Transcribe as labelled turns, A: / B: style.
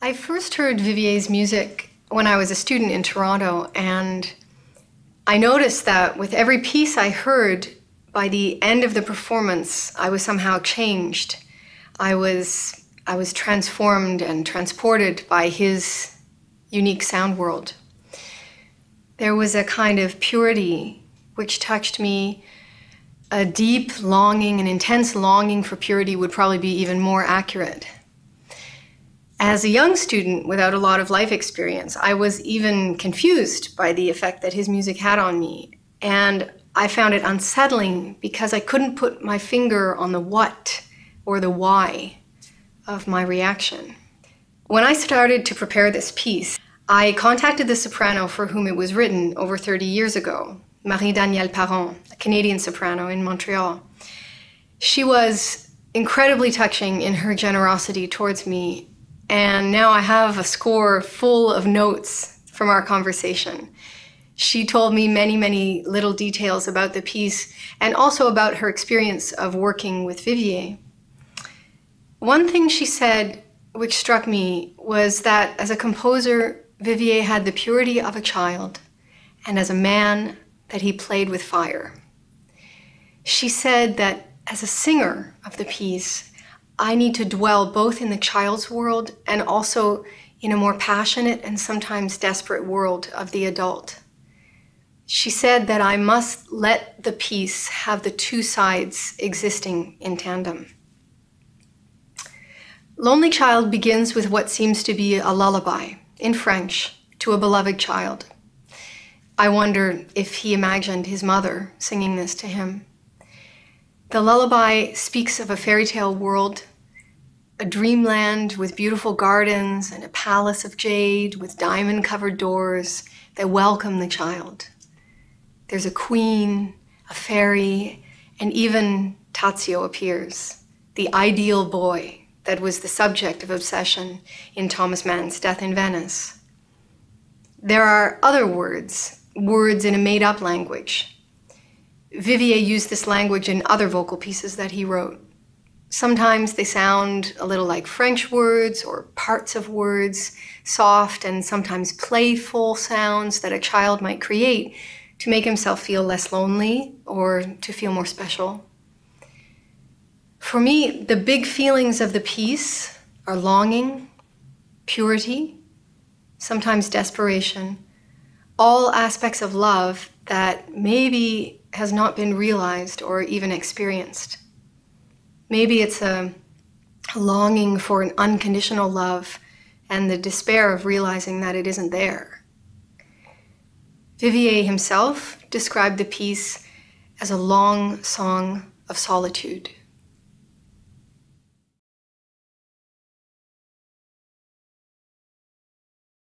A: I first heard Vivier's music when I was a student in Toronto, and I noticed that with every piece I heard, by the end of the performance, I was somehow changed. I was transformed and transported by his unique sound world. There was a kind of purity which touched me. A deep longing, an intense longing for purity would probably be even more accurate. As a young student without a lot of life experience, I was even confused by the effect that his music had on me. And I found it unsettling because I couldn't put my finger on the what or the why of my reaction. When I started to prepare this piece, I contacted the soprano for whom it was written over 30 years ago, Marie-Danielle Parent, a Canadian soprano in Montreal. She was incredibly touching in her generosity towards me, and now I have a score full of notes from our conversation. She told me many, many little details about the piece and also about her experience of working with Vivier. One thing she said which struck me was that as a composer, Vivier had the purity of a child, and as a man, that he played with fire. She said that as a singer of the piece, I need to dwell both in the child's world and also in a more passionate and sometimes desperate world of the adult. She said that I must let the piece have the two sides existing in tandem. Lonely Child begins with what seems to be a lullaby, in French, to a beloved child. I wonder if he imagined his mother singing this to him. The lullaby speaks of a fairy tale world, a dreamland with beautiful gardens and a palace of jade with diamond-covered doors that welcome the child. There's a queen, a fairy, and even Tazio appears, the ideal boy that was the subject of obsession in Thomas Mann's Death in Venice. There are other words in a made-up language. Vivier used this language in other vocal pieces that he wrote. Sometimes they sound a little like French words or parts of words, soft and sometimes playful sounds that a child might create to make himself feel less lonely or to feel more special. For me, the big feelings of the piece are longing, purity, sometimes desperation, all aspects of love that maybe has not been realized or even experienced. Maybe it's a longing for an unconditional love and the despair of realizing that it isn't there. Vivier himself described the piece as a long song of solitude.